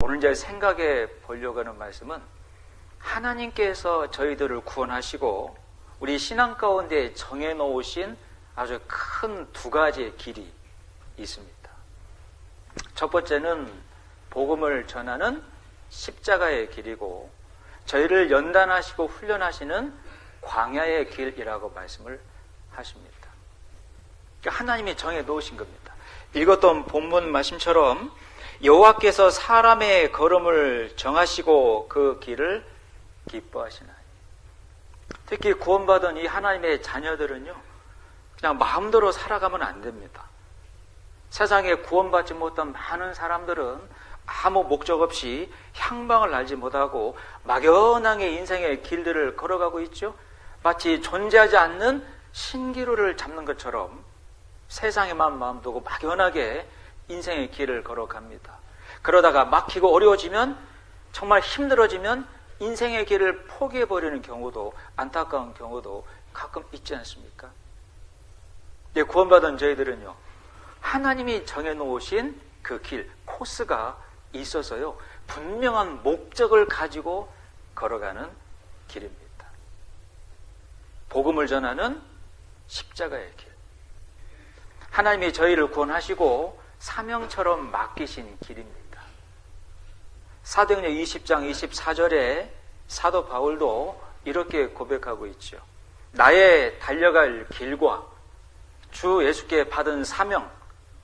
오늘 이제 생각해 보려고 하는 말씀은 하나님께서 저희들을 구원하시고 우리 신앙 가운데 정해놓으신 아주 큰 두 가지의 길이 있습니다. 첫 번째는 복음을 전하는 십자가의 길이고, 저희를 연단하시고 훈련하시는 광야의 길이라고 말씀을 하십니다. 그러니까 하나님이 정해놓으신 겁니다. 읽었던 본문 말씀처럼 여호와께서 사람의 걸음을 정하시고 그 길을 기뻐하시나니. 특히 구원받은 이 하나님의 자녀들은요, 그냥 마음대로 살아가면 안 됩니다. 세상에 구원받지 못한 많은 사람들은 아무 목적 없이 향방을 알지 못하고 막연하게 인생의 길들을 걸어가고 있죠. 마치 존재하지 않는 신기루를 잡는 것처럼 세상에만 마음 두고 막연하게 인생의 길을 걸어갑니다. 그러다가 막히고 어려워지면, 정말 힘들어지면 인생의 길을 포기해버리는 경우도, 안타까운 경우도 가끔 있지 않습니까? 네, 구원받은 저희들은요, 하나님이 정해놓으신 그 길, 코스가 있어서요, 분명한 목적을 가지고 걸어가는 길입니다. 복음을 전하는 십자가의 길. 하나님이 저희를 구원하시고 사명처럼 맡기신 길입니다. 사도행전 20장 24절에 사도 바울도 이렇게 고백하고 있죠. 나의 달려갈 길과 주 예수께 받은 사명,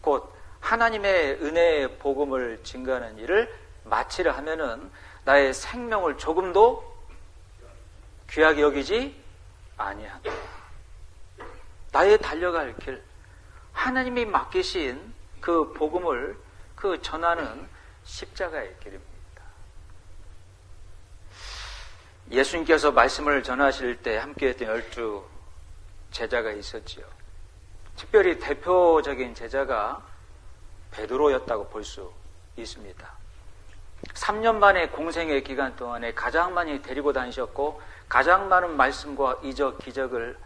곧 하나님의 은혜의 복음을 증거하는 일을 마치려 하면은 나의 생명을 조금도 귀하게 여기지 아니한다. 나의 달려갈 길, 하나님이 맡기신 그 복음을 그 전하는 십자가의 길입니다. 예수님께서 말씀을 전하실 때 함께했던 12 제자가 있었지요. 특별히 대표적인 제자가 베드로였다고 볼 수 있습니다. 3년 반의 공생의 기간 동안에 가장 많이 데리고 다니셨고 가장 많은 말씀과 이적, 기적을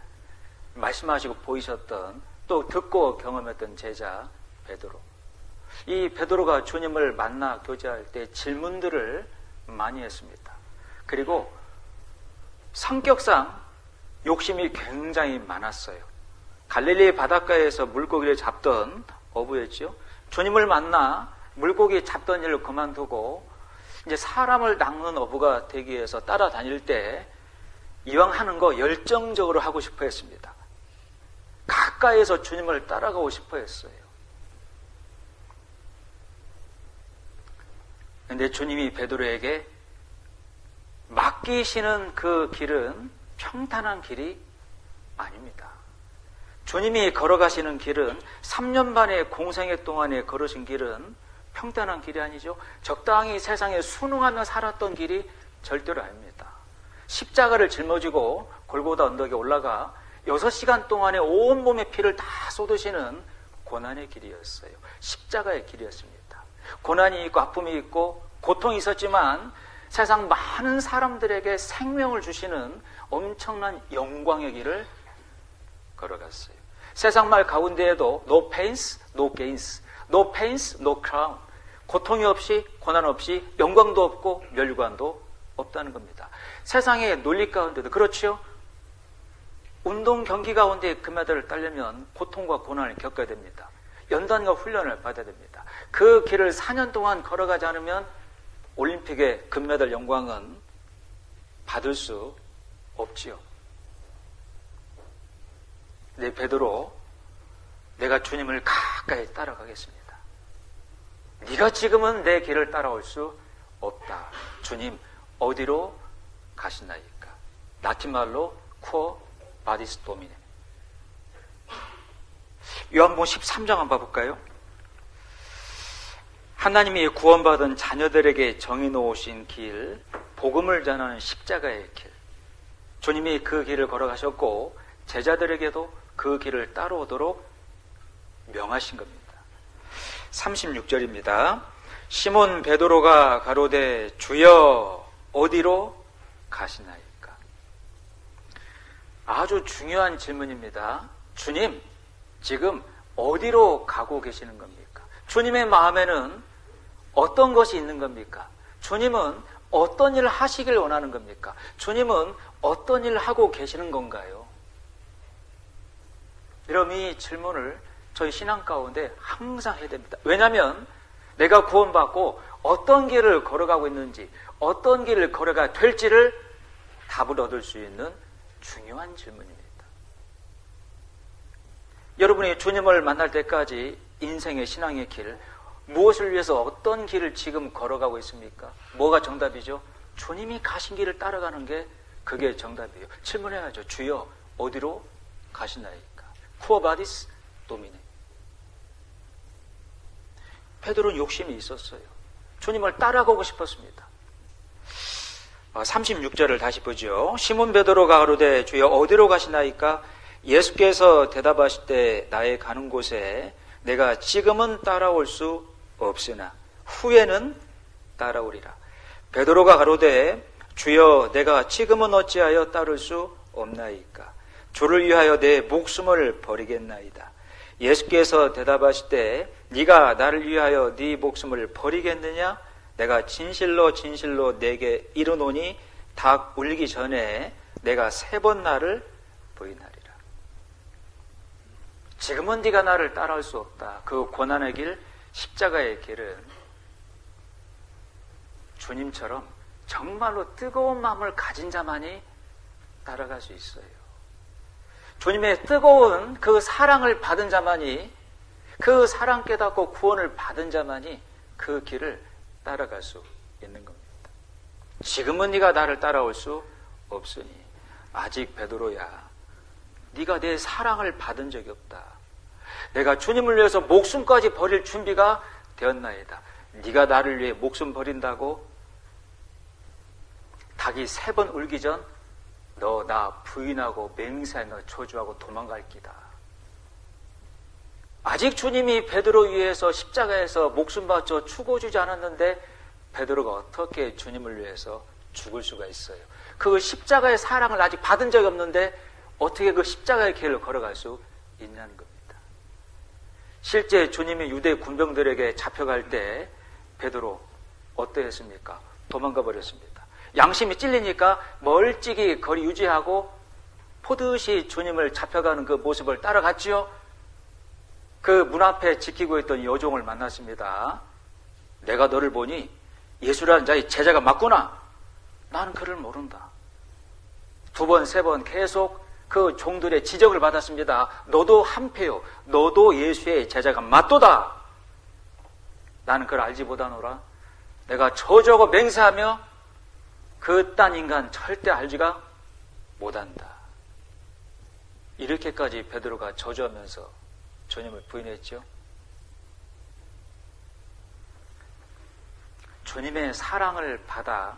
말씀하시고 보이셨던, 또 듣고 경험했던 제자 베드로. 이 베드로가 주님을 만나 교제할 때 질문들을 많이 했습니다. 그리고 성격상 욕심이 굉장히 많았어요. 갈릴리 바닷가에서 물고기를 잡던 어부였죠. 주님을 만나 물고기 잡던 일을 그만두고 이제 사람을 낚는 어부가 되기 위해서 따라다닐 때 이왕 하는 거 열정적으로 하고 싶어 했습니다. 가까이에서 주님을 따라가고 싶어 했어요. 그런데 주님이 베드로에게 맡기시는 그 길은 평탄한 길이 아닙니다. 주님이 걸어가시는 길은 3년 반의 공생애 동안에 걸으신 길은 평탄한 길이 아니죠. 적당히 세상에 순응하며 살았던 길이 절대로 아닙니다. 십자가를 짊어지고 골고다 언덕에 올라가 6시간 동안에 온몸의 피를 다 쏟으시는 고난의 길이었어요. 십자가의 길이었습니다. 고난이 있고 아픔이 있고 고통이 있었지만 세상 많은 사람들에게 생명을 주시는 엄청난 영광의 길을 걸어갔어요. 세상 말 가운데에도 no pains, no gains, no pains, no crown. 고통이 없이, 고난 없이 영광도 없고 멸관도 없다는 겁니다. 세상의 논리 가운데도 그렇죠. 운동 경기 가운데 금메달을 따려면 고통과 고난을 겪어야 됩니다. 연단과 훈련을 받아야 됩니다. 그 길을 4년 동안 걸어가지 않으면 올림픽의 금메달 영광은 받을 수 없지요. 네, 베드로, 내가 주님을 가까이 따라가겠습니다. 네가 지금은 내 길을 따라올 수 없다. 주님, 어디로 가시나이까? 라틴 말로 quo vadis domine. 요한복음 13장 한번 봐볼까요? 하나님이 구원받은 자녀들에게 정해놓으신 길, 복음을 전하는 십자가의 길. 주님이 그 길을 걸어가셨고 제자들에게도 그 길을 따라오도록 명하신 겁니다. 36절입니다. 시몬 베드로가 가로되 주여 어디로 가시나이까? 아주 중요한 질문입니다. 주님, 지금 어디로 가고 계시는 겁니까? 주님의 마음에는 어떤 것이 있는 겁니까? 주님은 어떤 일을 하시길 원하는 겁니까? 주님은 어떤 일을 하고 계시는 건가요? 여러분, 이 질문을 저희 신앙 가운데 항상 해야 됩니다. 왜냐하면 내가 구원받고 어떤 길을 걸어가고 있는지, 어떤 길을 걸어가야 될지를 답을 얻을 수 있는 중요한 질문입니다. 여러분이 주님을 만날 때까지 인생의 신앙의 길, 무엇을 위해서 어떤 길을 지금 걸어가고 있습니까? 뭐가 정답이죠? 주님이 가신 길을 따라가는 게 그게 정답이에요. 질문해야죠. 주여, 어디로 가시나이까? Quo vadis Domine. 베드로는 욕심이 있었어요. 주님을 따라가고 싶었습니다. 36절을 다시 보죠. 시몬 베드로가 가로되 주여 어디로 가시나이까? 예수께서 대답하실 때 나의 가는 곳에 내가 지금은 따라올 수 없으나 후에는 따라오리라. 베드로가 가로되 주여 내가 지금은 어찌하여 따를 수 없나이까? 주를 위하여 내 목숨을 버리겠나이다. 예수께서 대답하실 때 네가 나를 위하여 네 목숨을 버리겠느냐? 내가 진실로 진실로 내게 이르노니 닭 울기 전에 내가 3번 나를 부인하리라. 지금은 네가 나를 따라올 수 없다. 그 고난의 길, 십자가의 길은 주님처럼 정말로 뜨거운 마음을 가진 자만이 따라갈 수 있어요. 주님의 뜨거운 그 사랑을 받은 자만이, 그 사랑 깨닫고 구원을 받은 자만이 그 길을 따라갈 수 있는 겁니다. 지금은 네가 나를 따라올 수 없으니 아직 베드로야, 네가 내 사랑을 받은 적이 없다. 내가 주님을 위해서 목숨까지 버릴 준비가 되었나이다. 네가 나를 위해 목숨 버린다고? 닭이 3번 울기 전 너 나 부인하고 맹세하여 너 저주하고 도망갈 기다. 아직 주님이 베드로 위해서 십자가에서 목숨 바쳐 죽어주지 않았는데 베드로가 어떻게 주님을 위해서 죽을 수가 있어요? 그 십자가의 사랑을 아직 받은 적이 없는데 어떻게 그 십자가의 길을 걸어갈 수 있냐는 겁니다. 실제 주님이 유대 군병들에게 잡혀갈 때 베드로 어떠했습니까? 도망가 버렸습니다. 양심이 찔리니까 멀찍이 거리 유지하고 포듯이 주님을 잡혀가는 그 모습을 따라갔지요. 그 문 앞에 지키고 있던 여종을 만났습니다. 내가 너를 보니 예수라는 자의 제자가 맞구나. 나는 그를 모른다. 2번, 3번 계속 그 종들의 지적을 받았습니다. 너도 한패요. 너도 예수의 제자가 맞도다. 나는 그걸 알지 못하노라. 내가 저주하고 맹세하며 그딴 인간 절대 알지가 못한다. 이렇게까지 베드로가 저주하면서 주님을 부인했죠. 주님의 사랑을 받아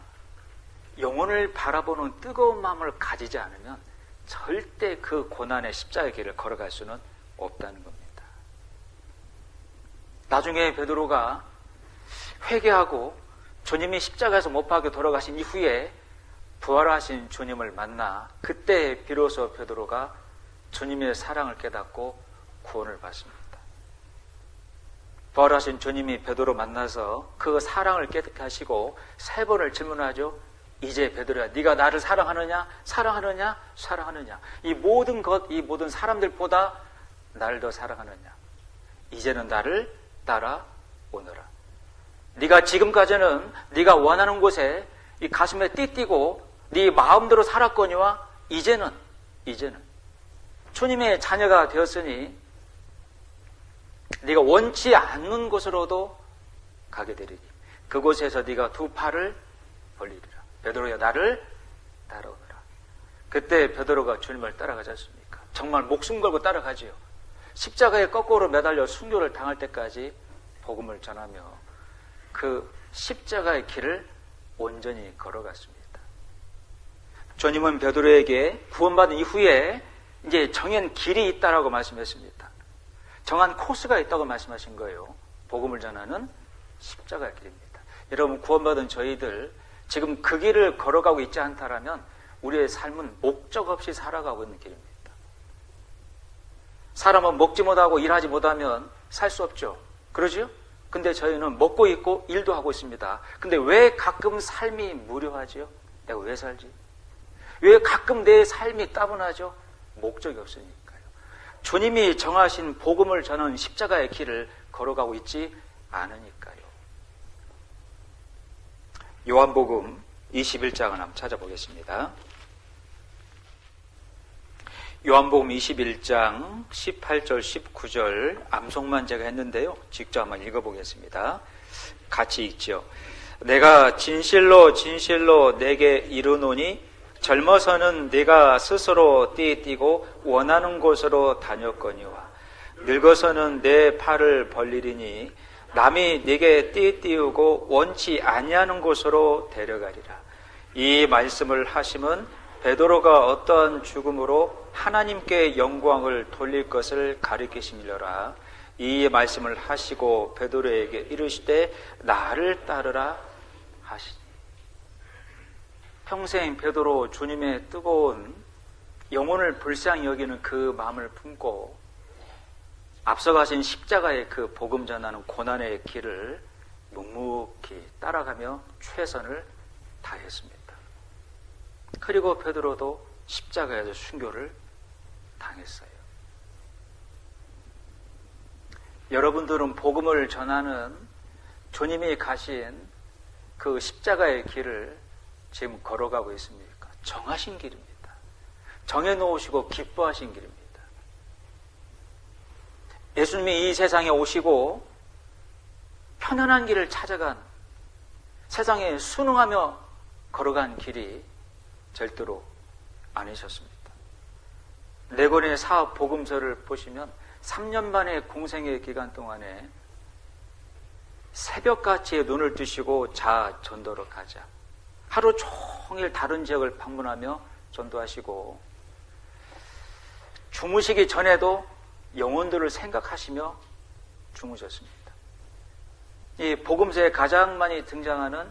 영혼을 바라보는 뜨거운 마음을 가지지 않으면 절대 그 고난의 십자가의 길을 걸어갈 수는 없다는 겁니다. 나중에 베드로가 회개하고 주님이 십자가에서 못 박혀 돌아가신 이후에 부활하신 주님을 만나 그때 비로소 베드로가 주님의 사랑을 깨닫고 구원을 받습니다. 부활하신 주님이 베드로 만나서 그 사랑을 깨닫게 하시고 3번을 질문하죠. 이제 베드로야, 네가 나를 사랑하느냐? 사랑하느냐? 사랑하느냐? 이 모든 것, 이 모든 사람들보다 나를 더 사랑하느냐? 이제는 나를 따라오너라. 네가 지금까지는 네가 원하는 곳에 이 가슴에 띠띠고 네 마음대로 살았거니와 이제는 주님의 자녀가 되었으니 네가 원치 않는 곳으로도 가게 되리니 그곳에서 네가 2 팔을 벌리리라. 베드로야, 나를 따라오너라. 그때 베드로가 주님을 따라가지 않습니까? 정말 목숨 걸고 따라가지요. 십자가에 거꾸로 매달려 순교를 당할 때까지 복음을 전하며 그 십자가의 길을 온전히 걸어갔습니다. 주님은 베드로에게 구원받은 이후에 이제 정한 길이 있다라고 말씀했습니다. 정한 코스가 있다고 말씀하신 거예요. 복음을 전하는 십자가의 길입니다. 여러분, 구원받은 저희들 지금 그 길을 걸어가고 있지 않다라면 우리의 삶은 목적 없이 살아가고 있는 길입니다. 사람은 먹지 못하고 일하지 못하면 살 수 없죠. 그러죠? 근데 저희는 먹고 있고 일도 하고 있습니다. 근데 왜 가끔 삶이 무료하죠? 내가 왜 살지? 왜 가끔 내 삶이 따분하죠? 목적이 없으니까요. 주님이 정하신 복음을 저는 십자가의 길을 걸어가고 있지 않으니까요. 요한복음 21장을 한번 찾아보겠습니다. 요한복음 21장 18절 19절 암송만 제가 했는데요. 직접 한번 읽어보겠습니다. 같이 읽죠. 내가 진실로 진실로 내게 이르노니 젊어서는 네가 스스로 띠띠고 원하는 곳으로 다녔거니와 늙어서는 내 팔을 벌리리니 남이 네게 띠띠우고 원치 아니하는 곳으로 데려가리라. 이 말씀을 하심은 베드로가 어떠한 죽음으로 하나님께 영광을 돌릴 것을 가리키심이로라. 이 말씀을 하시고 베드로에게 이르시되 나를 따르라 하시니. 평생 베드로 주님의 뜨거운 영혼을 불쌍히 여기는 그 마음을 품고 앞서가신 십자가의 그 복음 전하는 고난의 길을 묵묵히 따라가며 최선을 다했습니다. 그리고 베드로도 십자가에서 순교를 당했어요. 여러분들은 복음을 전하는 주님이 가신 그 십자가의 길을 지금 걸어가고 있습니까? 정하신 길입니다. 정해놓으시고 기뻐하신 길입니다. 예수님이 이 세상에 오시고 편안한 길을 찾아간, 세상에 순응하며 걸어간 길이 절대로 아니셨습니다. 네 권의 사업 복음서를 보시면 3년 반의 공생의 기간 동안에 새벽같이 눈을 뜨시고 자 전도로 가자. 하루 종일 다른 지역을 방문하며 전도하시고 주무시기 전에도 영혼들을 생각하시며 주무셨습니다. 이 복음서에 가장 많이 등장하는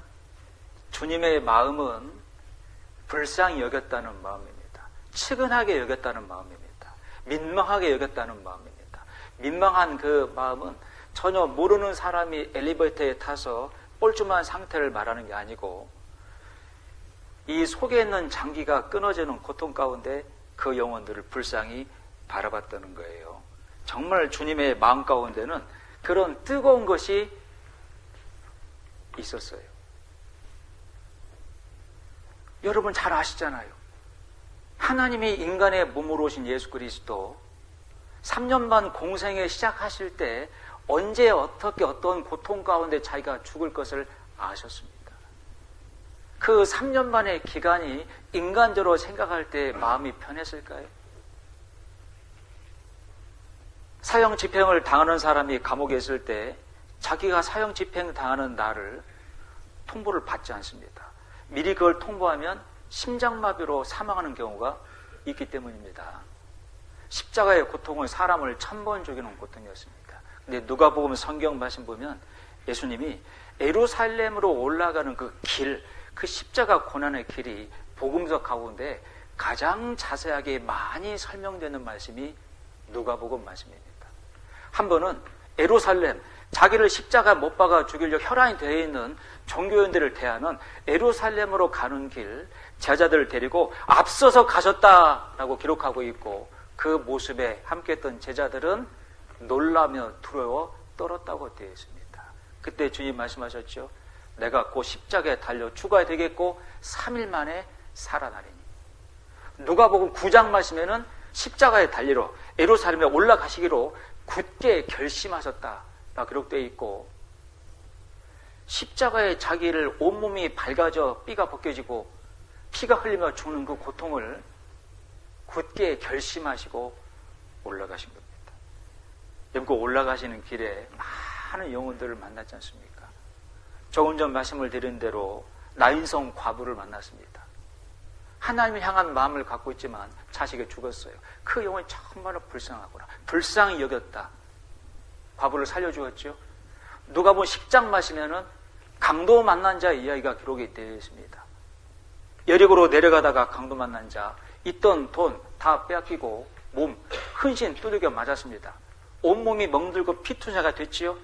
주님의 마음은 불쌍히 여겼다는 마음입니다. 측은하게 여겼다는 마음입니다. 민망하게 여겼다는 마음입니다. 민망한 그 마음은 전혀 모르는 사람이 엘리베이터에 타서 뻘쭘한 상태를 말하는 게 아니고 이 속에 있는 장기가 끊어지는 고통 가운데 그 영혼들을 불쌍히 바라봤다는 거예요. 정말 주님의 마음 가운데는 그런 뜨거운 것이 있었어요. 여러분 잘 아시잖아요. 하나님이 인간의 몸으로 오신 예수 그리스도 3년 반 공생에 시작하실 때 언제 어떻게 어떤 고통 가운데 자기가 죽을 것을 아셨습니다. 그 3년 반의 기간이 인간적으로 생각할 때 마음이 편했을까요? 사형 집행을 당하는 사람이 감옥에 있을 때 자기가 사형 집행 당하는 날을 통보를 받지 않습니다. 미리 그걸 통보하면 심장마비로 사망하는 경우가 있기 때문입니다. 십자가의 고통은 사람을 1000번 죽이는 고통이었습니다. 근데 누가복음 성경 말씀 보면 예수님이 예루살렘으로 올라가는 그 길, 그 십자가 고난의 길이 복음서 가운데 가장 자세하게 많이 설명되는 말씀이 누가복음 말씀입니다. 한 번은 예루살렘, 자기를 십자가 못 박아 죽이려 혈안이 되어 있는 종교인들을 대하는 예루살렘으로 가는 길, 제자들을 데리고 앞서서 가셨다라고 기록하고 있고 그 모습에 함께했던 제자들은 놀라며 두려워 떨었다고 되어 있습니다. 그때 주님 말씀하셨죠. 내가 곧 십자가에 달려 죽어야 되겠고 3일 만에 살아나리니. 누가복음 9장 말씀에는 십자가에 달리러 예루살렘에 올라가시기로 굳게 결심하셨다 기록되어 있고 십자가에 자기를 온몸이 밝아져 삐가 벗겨지고 피가 흘리며 죽는 그 고통을 굳게 결심하시고 올라가신 겁니다. 여러분 올라가시는 길에 많은 영혼들을 만났지 않습니까? 조금 전 말씀을 드린 대로 나인성 과부를 만났습니다. 하나님을 향한 마음을 갖고 있지만 자식이 죽었어요. 그 영혼이 정말로 불쌍하구나. 불쌍히 여겼다. 과부를 살려주었죠. 누가복음 10장 말씀에는 강도 만난 자의 이야기가 기록이 되어 있습니다. 여리고로 내려가다가 강도 만난 자, 있던 돈 다 빼앗기고 몸 흔신 두들겨 맞았습니다. 온몸이 멍들고 피투성이가 됐지요.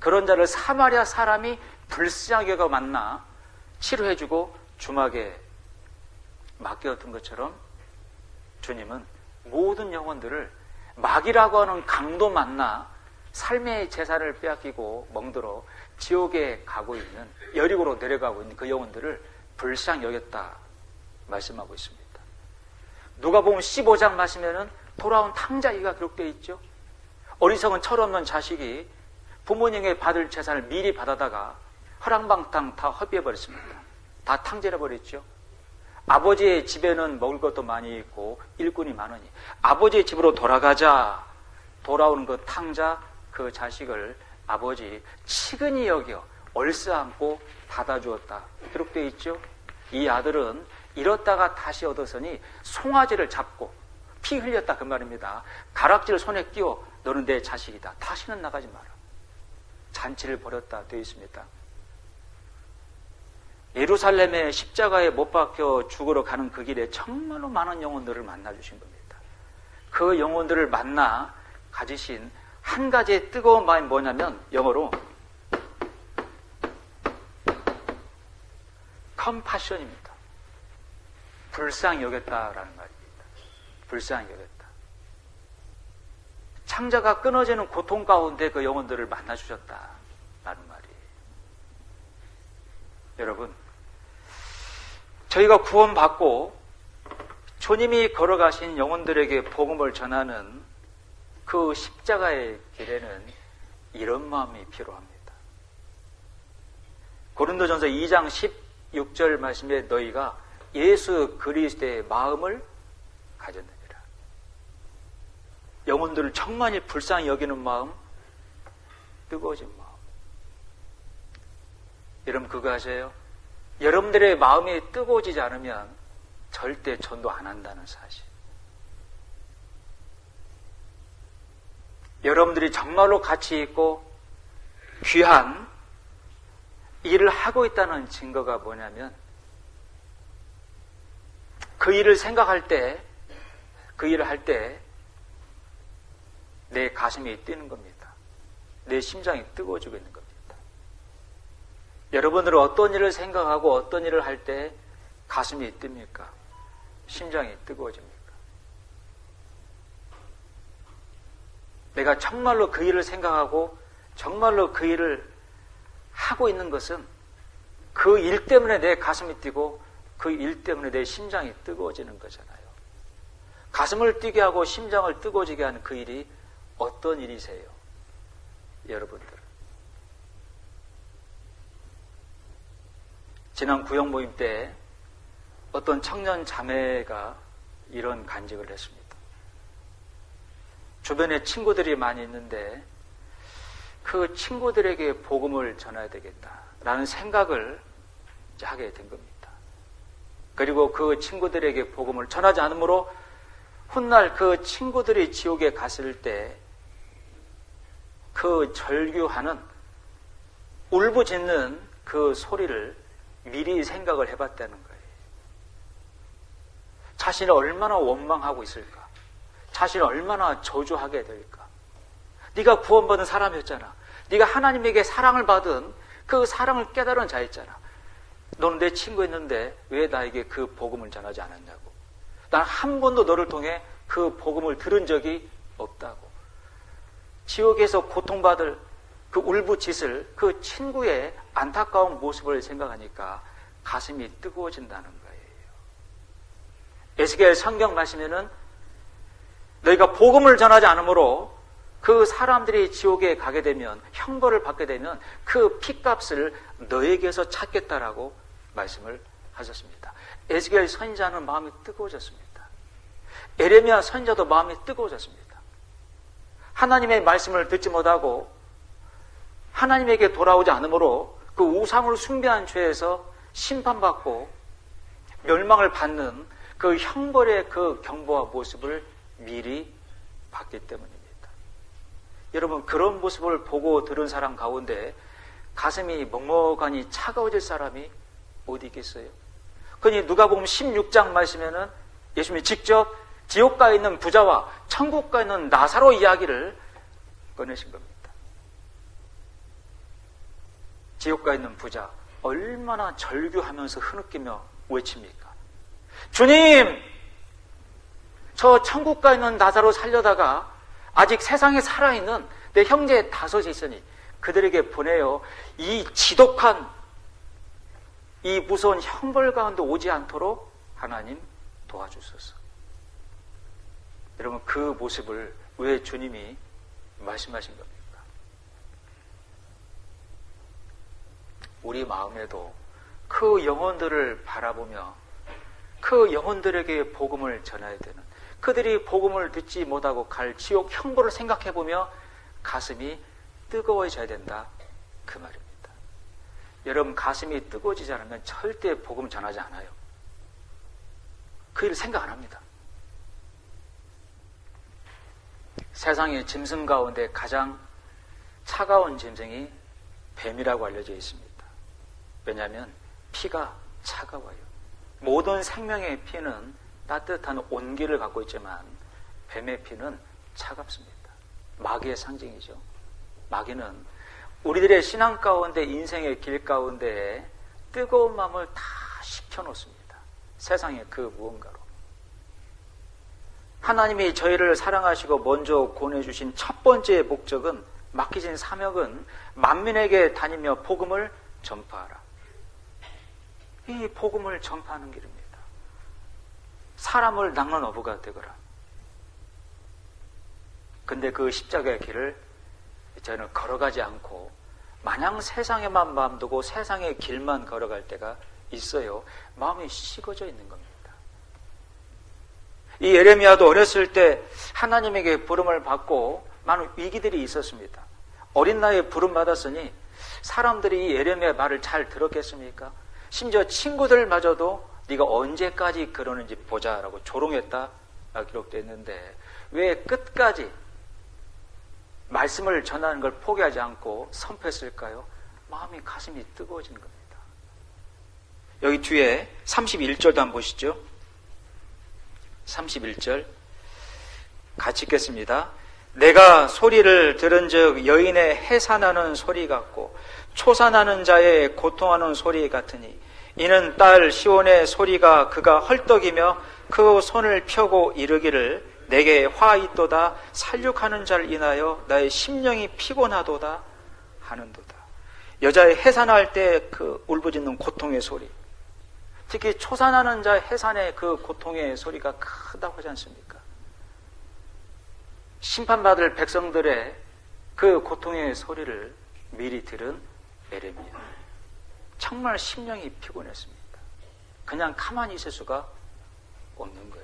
그런 자를 사마리아 사람이 불쌍하게 만나 치료해주고 주막에 맡겨둔 것처럼 주님은 모든 영혼들을 마귀라고 하는 강도 만나 삶의 재산을 빼앗기고 멍들어 지옥에 가고 있는, 여리고로 내려가고 있는 그 영혼들을 불쌍히 여겼다 말씀하고 있습니다. 누가복음 15장 말씀에는 돌아온 탕자 얘기가 기록되어 있죠. 어리석은 철없는 자식이 부모님에게 받을 재산을 미리 받아다가 허랑방탕 다 허비해버렸습니다. 다 탕진해버렸죠. 아버지의 집에는 먹을 것도 많이 있고 일꾼이 많으니 아버지의 집으로 돌아가자. 돌아오는 그 탕자, 그 자식을 아버지 치근히 여겨 얼싸안고 받아주었다 기록되어 있죠. 이 아들은 잃었다가 다시 얻었으니 송아지를 잡고 피 흘렸다 그 말입니다. 가락지를 손에 끼워 너는 내 자식이다. 다시는 나가지 마라. 잔치를 벌였다 되어 있습니다. 예루살렘에 십자가에 못 박혀 죽으러 가는 그 길에 정말로 많은 영혼들을 만나주신 겁니다. 그 영혼들을 만나 가지신 한 가지의 뜨거운 마음이 뭐냐면 영어로 컴파션입니다. 불쌍히 여겼다라는 말입니다. 불쌍히 여겼다. 창자가 끊어지는 고통 가운데 그 영혼들을 만나주셨다라는 말이에요. 여러분, 저희가 구원받고 주님이 걸어가신 영혼들에게 복음을 전하는 그 십자가의 길에는 이런 마음이 필요합니다. 고린도전서 2장 16절 말씀에 너희가 예수 그리스도의 마음을 가졌느니라. 영혼들을 정말 불쌍히 여기는 마음, 뜨거워진 마음. 여러분 그거 아세요? 여러분들의 마음이 뜨거워지지 않으면 절대 전도 안 한다는 사실. 여러분들이 정말로 가치 있고 귀한 일을 하고 있다는 증거가 뭐냐면 그 일을 생각할 때, 그 일을 할 때 내 가슴이 뛰는 겁니다. 내 심장이 뜨거워지고 있는 겁니다. 여러분들은 어떤 일을 생각하고 어떤 일을 할 때 가슴이 뜹니까? 심장이 뜨거워집니까? 내가 정말로 그 일을 생각하고 정말로 그 일을 하고 있는 것은 그 일 때문에 내 가슴이 뛰고 그 일 때문에 내 심장이 뜨거워지는 거잖아요. 가슴을 뛰게 하고 심장을 뜨거워지게 하는 그 일이 어떤 일이세요? 여러분들. 지난 구역 모임 때 어떤 청년 자매가 이런 간증을 했습니다. 주변에 친구들이 많이 있는데 그 친구들에게 복음을 전해야 되겠다라는 생각을 하게 된 겁니다. 그리고 그 친구들에게 복음을 전하지 않으므로 훗날 그 친구들이 지옥에 갔을 때 그 절규하는 울부짖는 그 소리를 미리 생각을 해봤다는 거예요. 자신이 얼마나 원망하고 있을까? 자신이 얼마나 저주하게 될까? 네가 구원받은 사람이었잖아. 네가 하나님에게 사랑을 받은 그 사랑을 깨달은 자였잖아. 너는 내 친구였는데 왜 나에게 그 복음을 전하지 않았냐고. 난 한 번도 너를 통해 그 복음을 들은 적이 없다고. 지옥에서 고통받을 그 울부짖을 그 친구의 안타까운 모습을 생각하니까 가슴이 뜨거워진다는 거예요. 에스겔 성경 말씀에는 너희가 복음을 전하지 않으므로 그 사람들이 지옥에 가게 되면, 형벌을 받게 되면 그 핏값을 너에게서 찾겠다라고 말씀을 하셨습니다. 에스겔 선지자는 마음이 뜨거워졌습니다. 에레미야 선지자도 마음이 뜨거워졌습니다. 하나님의 말씀을 듣지 못하고 하나님에게 돌아오지 않으므로 그 우상을 숭배한 죄에서 심판받고 멸망을 받는 그 형벌의 그 경보와 모습을 미리 봤기 때문입니다. 여러분, 그런 모습을 보고 들은 사람 가운데 가슴이 먹먹하니 차가워질 사람이 어디 있겠어요? 그러니 누가복음 16장 말씀에는 예수님이 직접 지옥가에 있는 부자와 천국가에 있는 나사로 이야기를 꺼내신 겁니다. 지옥가에 있는 부자 얼마나 절규하면서 흐느끼며 외칩니까? 주님! 저 천국가에 있는 나사로 살려다가 아직 세상에 살아있는 내 형제 5이 있으니 그들에게 보내어 이 지독한 이 무서운 형벌 가운데 오지 않도록 하나님 도와주소서. 여러분, 그 모습을 왜 주님이 말씀하신 겁니까? 우리 마음에도 그 영혼들을 바라보며 그 영혼들에게 복음을 전해야 되는, 그들이 복음을 듣지 못하고 갈 지옥 형벌을 생각해보며 가슴이 뜨거워져야 된다, 그 말입니다. 여러분, 가슴이 뜨거워지지 않으면 절대 복음 전하지 않아요. 그 일을 생각 안 합니다. 세상의 짐승 가운데 가장 차가운 짐승이 뱀이라고 알려져 있습니다. 왜냐하면 피가 차가워요. 모든 생명의 피는 따뜻한 온기를 갖고 있지만 뱀의 피는 차갑습니다. 마귀의 상징이죠. 마귀는 우리들의 신앙 가운데, 인생의 길 가운데에 뜨거운 마음을 다 식혀놓습니다. 세상의 그 무언가로. 하나님이 저희를 사랑하시고 먼저 보내주신 첫 번째 목적은, 맡기신 사명은 만민에게 다니며 복음을 전파하라. 이 복음을 전파하는 길입니다. 사람을 낚는 어부가 되거라. 근데 그 십자가의 길을 저는 걸어가지 않고 마냥 세상에만 마음 두고 세상의 길만 걸어갈 때가 있어요. 마음이 식어져 있는 겁니다. 이 예레미야도 어렸을 때 하나님에게 부름을 받고 많은 위기들이 있었습니다. 어린 나이에 부름 받았으니 사람들이 이 예레미야의 말을 잘 들었겠습니까? 심지어 친구들마저도 네가 언제까지 그러는지 보자라고 조롱했다 기록되어 있는데, 왜 끝까지 말씀을 전하는 걸 포기하지 않고 선포했을까요? 마음이, 가슴이 뜨거워지는 겁니다. 여기 뒤에 31절도 한번 보시죠. 31절 같이 읽겠습니다. 내가 소리를 들은즉 여인의 해산하는 소리 같고 초산하는 자의 고통하는 소리 같으니 이는 딸 시온의 소리가 그가 헐떡이며 그 손을 펴고 이르기를 내게 화 있도다 살육하는 자를 인하여 나의 심령이 피곤하도다 하는도다. 여자의 해산할 때 그 울부짖는 고통의 소리, 특히 초산하는 자의 해산의 그 고통의 소리가 크다고 하지 않습니까? 심판받을 백성들의 그 고통의 소리를 미리 들은 예레미야, 정말 심령이 피곤했습니다. 그냥 가만히 있을 수가 없는 거예요.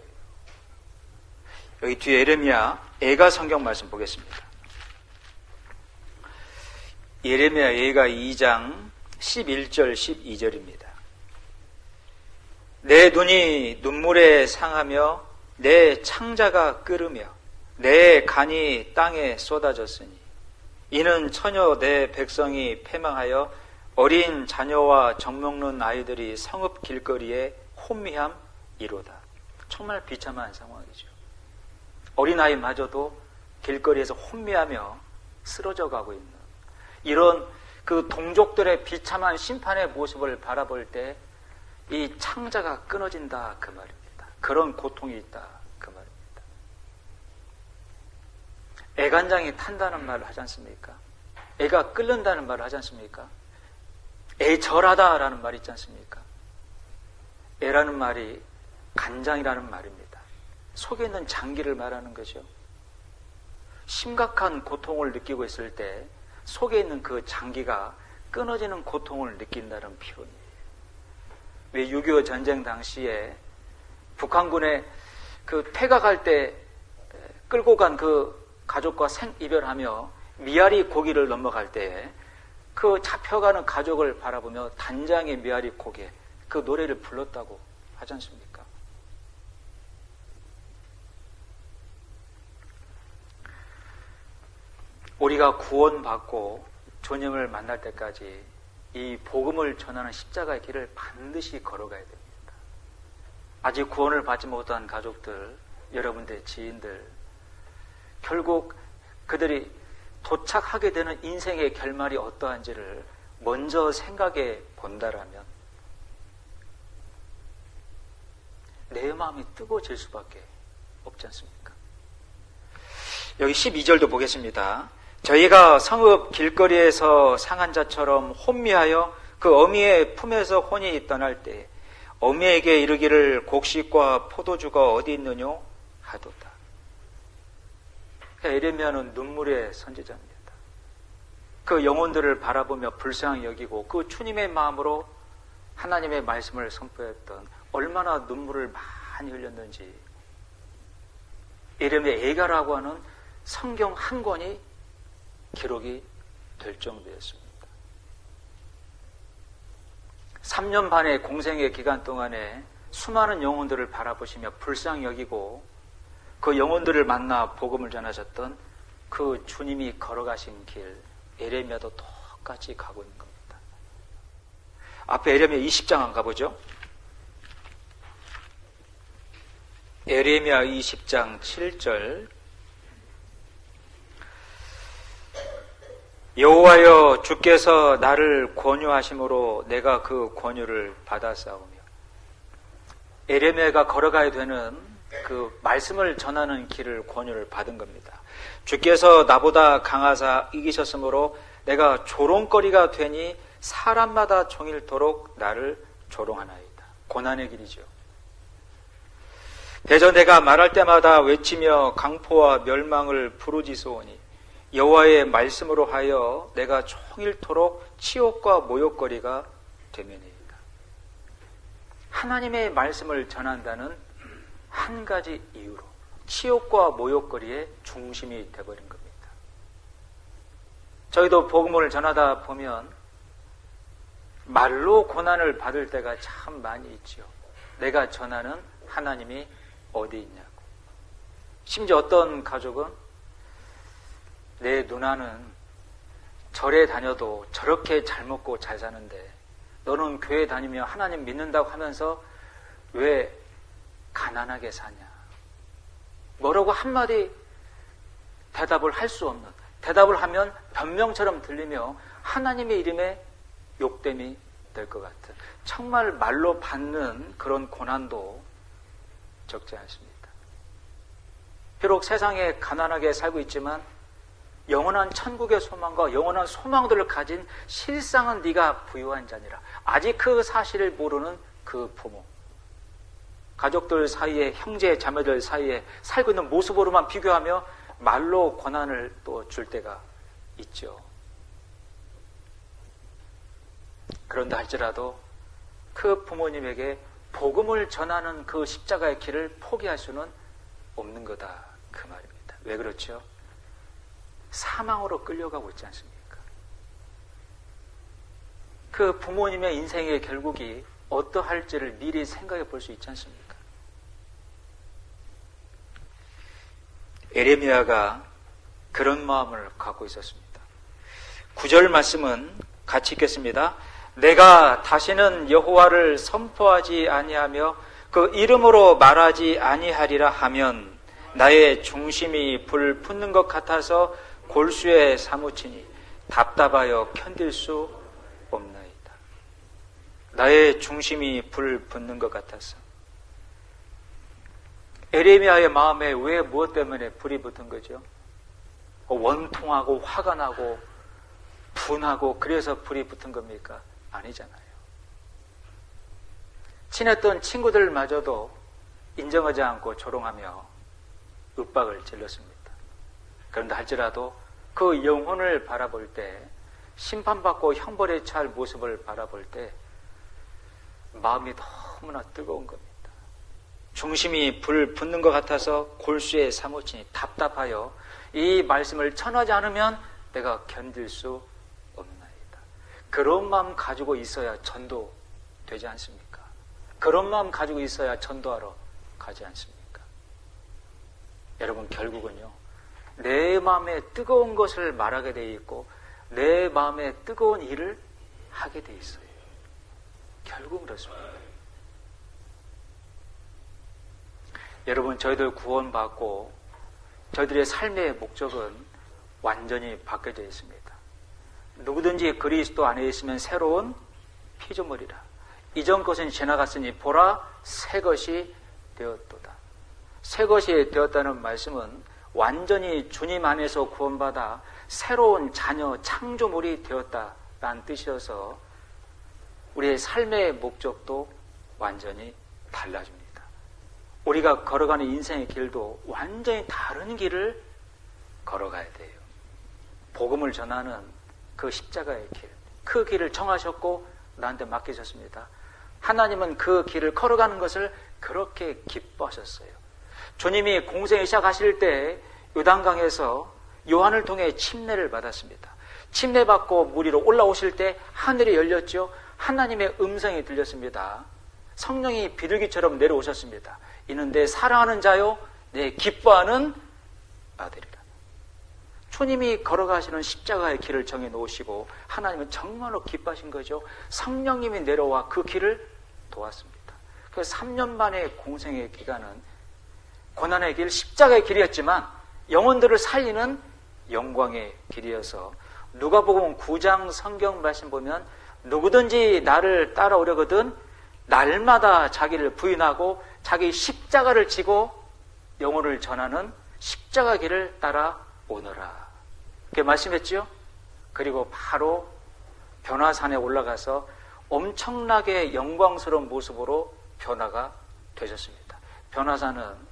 여기 뒤에 예레미야 애가 성경 말씀 보겠습니다. 예레미야 애가 2장 11절 12절입니다. 내 눈이 눈물에 상하며 내 창자가 끓으며 내 간이 땅에 쏟아졌으니 이는 처녀 내 백성이 패망하여 어린 자녀와 젖먹는 아이들이 성읍 길거리에 혼미함이로다. 정말 비참한 상황이죠. 어린아이마저도 길거리에서 혼미하며 쓰러져 가고 있는 이런 그 동족들의 비참한 심판의 모습을 바라볼 때 이 창자가 끊어진다 그 말입니다. 그런 고통이 있다 그 말입니다. 애간장이 탄다는 말을 하지 않습니까? 애가 끓는다는 말을 하지 않습니까? 애절하다라는 말이 있지 않습니까? 애라는 말이 간장이라는 말입니다. 속에 있는 장기를 말하는 거죠. 심각한 고통을 느끼고 있을 때 속에 있는 그 장기가 끊어지는 고통을 느낀다는 표현이에요. 왜 6.25 전쟁 당시에 북한군에 그 퇴각할 때 끌고 간 그 가족과 생이별하며 미아리 고기를 넘어갈 때 그 잡혀가는 가족을 바라보며 단장의 미아리 고개 그 노래를 불렀다고 하지 않습니까? 우리가 구원받고 주님을 만날 때까지 이 복음을 전하는 십자가의 길을 반드시 걸어가야 됩니다. 아직 구원을 받지 못한 가족들, 여러분들의 지인들, 결국 그들이 도착하게 되는 인생의 결말이 어떠한지를 먼저 생각해 본다라면 내 마음이 뜨거워질 수밖에 없지 않습니까? 여기 12절도 보겠습니다. 저희가 성읍 길거리에서 상한 자처럼 혼미하여 그 어미의 품에서 혼이 떠날 때 어미에게 이르기를 곡식과 포도주가 어디 있느냐 하도다. 에레미야는 눈물의 선지자입니다. 그 영혼들을 바라보며 불쌍히 여기고 그 주님의 마음으로 하나님의 말씀을 선포했던 얼마나 눈물을 많이 흘렸는지 에레미야 애가라고 하는 성경 한 권이 기록이 될 정도였습니다. 3년 반의 공생의 기간 동안에 수많은 영혼들을 바라보시며 불쌍히 여기고 그 영혼들을 만나 복음을 전하셨던 그 주님이 걸어가신 길, 에레미야도 똑같이 가고 있는 겁니다. 앞에 에레미야 20장 안 가보죠? 에레미야 20장 7절 여호와여 주께서 나를 권유하심으로 내가 그 권유를 받았사오며 에레미야가 걸어가야 되는 그 말씀을 전하는 길을 권유를 받은 겁니다. 주께서 나보다 강하사 이기셨으므로 내가 조롱거리가 되니 사람마다 종일토록 나를 조롱하나이다. 고난의 길이죠. 대저 내가 말할 때마다 외치며 강포와 멸망을 부르짖소오니 여호와의 말씀으로 하여 내가 종일토록 치욕과 모욕거리가 되면이다. 하나님의 말씀을 전한다는 한 가지 이유로 치욕과 모욕거리의 중심이 되어버린 겁니다. 저희도 복음을 전하다 보면 말로 고난을 받을 때가 참 많이 있죠. 내가 전하는 하나님이 어디 있냐고. 심지어 어떤 가족은 내 누나는 절에 다녀도 저렇게 잘 먹고 잘 사는데 너는 교회 다니며 하나님 믿는다고 하면서 왜 가난하게 사냐. 뭐라고 한마디 대답을 할 수 없는, 대답을 하면 변명처럼 들리며 하나님의 이름에 욕됨이 될 것 같은, 정말 말로 받는 그런 고난도 적지 않습니다. 비록 세상에 가난하게 살고 있지만 영원한 천국의 소망과 영원한 소망들을 가진 실상은 네가 부유한 자니라. 아직 그 사실을 모르는 그 부모, 가족들 사이에, 형제 자매들 사이에 살고 있는 모습으로만 비교하며 말로 고난을 또 줄 때가 있죠. 그런다 할지라도 그 부모님에게 복음을 전하는 그 십자가의 길을 포기할 수는 없는 거다, 그 말입니다. 왜 그렇죠? 사망으로 끌려가고 있지 않습니까? 그 부모님의 인생의 결국이 어떠할지를 미리 생각해 볼 수 있지 않습니까? 에레미야가 그런 마음을 갖고 있었습니다. 9절 말씀은 같이 읽겠습니다. 내가 다시는 여호와를 선포하지 아니하며 그 이름으로 말하지 아니하리라 하면 나의 중심이 불 붙는 것 같아서 골수에 사무치니 답답하여 견딜 수 없나이다. 나의 중심이 불 붙는 것 같아서. 에레미야의 마음에 왜 무엇 때문에 불이 붙은 거죠? 원통하고 화가 나고 분하고 그래서 불이 붙은 겁니까? 아니잖아요. 친했던 친구들마저도 인정하지 않고 조롱하며 윽박을 질렀습니다. 그런다 할지라도 그 영혼을 바라볼 때, 심판받고 형벌에 처할 모습을 바라볼 때 마음이 너무나 뜨거운 겁니다. 중심이 불 붙는 것 같아서 골수에 사무치니 답답하여 이 말씀을 전하지 않으면 내가 견딜 수 없나이다. 그런 마음 가지고 있어야 전도 되지 않습니까? 그런 마음 가지고 있어야 전도하러 가지 않습니까? 여러분, 결국은요, 내 마음에 뜨거운 것을 말하게 돼 있고 내 마음에 뜨거운 일을 하게 돼 있어요. 결국 그렇습니다. 여러분, 저희들 구원받고 저희들의 삶의 목적은 완전히 바뀌어져 있습니다. 누구든지 그리스도 안에 있으면 새로운 피조물이라. 이전 것은 지나갔으니 보라 새 것이 되었도다. 새 것이 되었다는 말씀은 완전히 주님 안에서 구원받아 새로운 자녀 창조물이 되었다라는 뜻이어서 우리의 삶의 목적도 완전히 달라집니다. 우리가 걸어가는 인생의 길도 완전히 다른 길을 걸어가야 돼요. 복음을 전하는 그 십자가의 길, 그 길을 정하셨고 나한테 맡기셨습니다. 하나님은 그 길을 걸어가는 것을 그렇게 기뻐하셨어요. 주님이 공생을 시작하실 때 요단강에서 요한을 통해 침례를 받았습니다. 침례받고 물 위로 올라오실 때 하늘이 열렸죠. 하나님의 음성이 들렸습니다. 성령이 비둘기처럼 내려오셨습니다. 이는 내 사랑하는 자요 내 기뻐하는 아들이라. 주님이 걸어가시는 십자가의 길을 정해놓으시고 하나님은 정말로 기뻐하신 거죠. 성령님이 내려와 그 길을 도왔습니다. 그 3년 만의 공생의 기간은 고난의 길, 십자가의 길이었지만 영혼들을 살리는 영광의 길이어서 누가복음 9장 성경 말씀 보면 누구든지 나를 따라오려거든 날마다 자기를 부인하고 자기 십자가를 지고 영혼을 전하는 십자가 길을 따라오너라. 그렇게 말씀했죠. 그리고 바로 변화산에 올라가서 엄청나게 영광스러운 모습으로 변화가 되셨습니다. 변화산은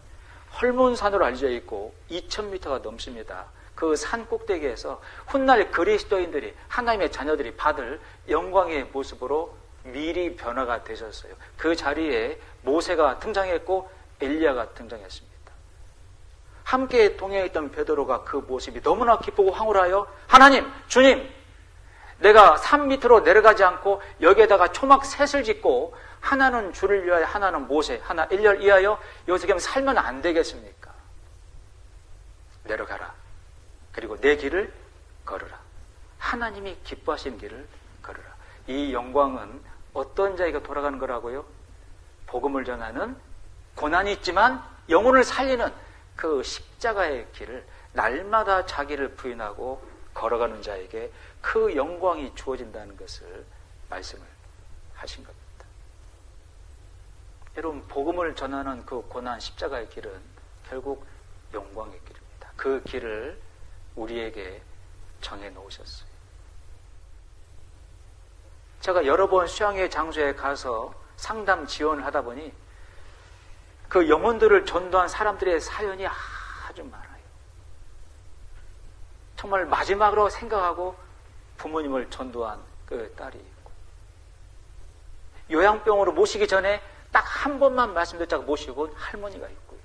헐몬산으로 알려져 있고 2000m가 넘습니다. 그 산 꼭대기에서 훗날 그리스도인들이 하나님의 자녀들이 받을 영광의 모습으로 미리 변화가 되셨어요. 그 자리에 모세가 등장했고 엘리야가 등장했습니다. 함께 동행했던 베드로가 그 모습이 너무나 기쁘고 황홀하여 하나님, 주님, 내가 산 밑으로 내려가지 않고 여기에다가 초막 셋을 짓고 하나는 주를 위하여 하나는 모세, 하나 엘리야를 위하여 여기서 그냥 살면 안 되겠습니까? 내려가라. 그리고 내 길을 걸으라. 하나님이 기뻐하시는 길을 걸으라. 이 영광은 어떤 자에게 돌아가는 거라고요? 복음을 전하는 고난이 있지만 영혼을 살리는 그 십자가의 길을 날마다 자기를 부인하고 걸어가는 자에게 그 영광이 주어진다는 것을 말씀을 하신 겁니다. 여러분, 복음을 전하는 그 고난 십자가의 길은 결국 영광의 길입니다. 그 길을 우리에게 정해 놓으셨어요. 제가 여러 번 수양회 장소에 가서 상담 지원을 하다 보니 그 영혼들을 전도한 사람들의 사연이 아주 많아요. 정말 마지막으로 생각하고 부모님을 전도한 그 딸이 있고, 요양병으로 모시기 전에 딱 한 번만 말씀 듣자고 모시고 온 할머니가 있고요.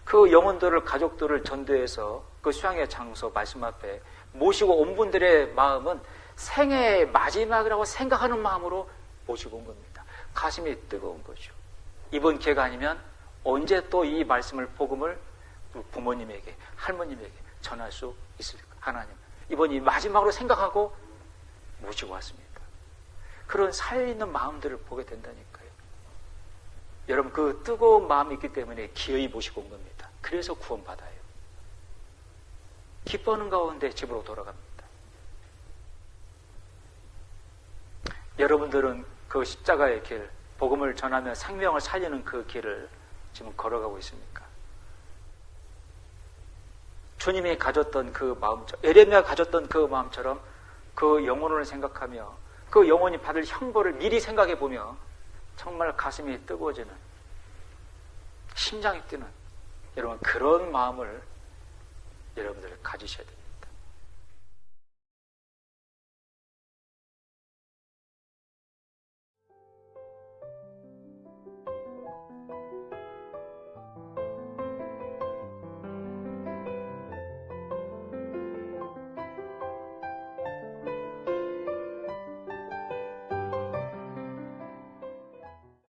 그 영혼들을, 가족들을 전도해서 그 수양회 장소 말씀 앞에 모시고 온 분들의 마음은 생애의 마지막이라고 생각하는 마음으로 모시고 온 겁니다. 가슴이 뜨거운 거죠. 이번 기회가 아니면 언제 또 이 말씀을, 복음을 부모님에게, 할머님에게 전할 수 있을까? 하나님, 이번이 마지막으로 생각하고 모시고 왔습니다. 그런 살아있는 마음들을 보게 된다니까요. 여러분, 그 뜨거운 마음이 있기 때문에 기어이 모시고 온 겁니다. 그래서 구원받아요. 기뻐하는 가운데 집으로 돌아갑니다. 여러분들은 그 십자가의 길, 복음을 전하며 생명을 살리는 그 길을 지금 걸어가고 있습니까? 주님이 가졌던 그 마음처럼, 에레미야가 가졌던 그 마음처럼 그 영혼을 생각하며 그 영혼이 받을 형벌을 미리 생각해 보며 정말 가슴이 뜨거워지는, 심장이 뛰는, 여러분, 그런 마음을 여러분들 가지셔야 됩니다.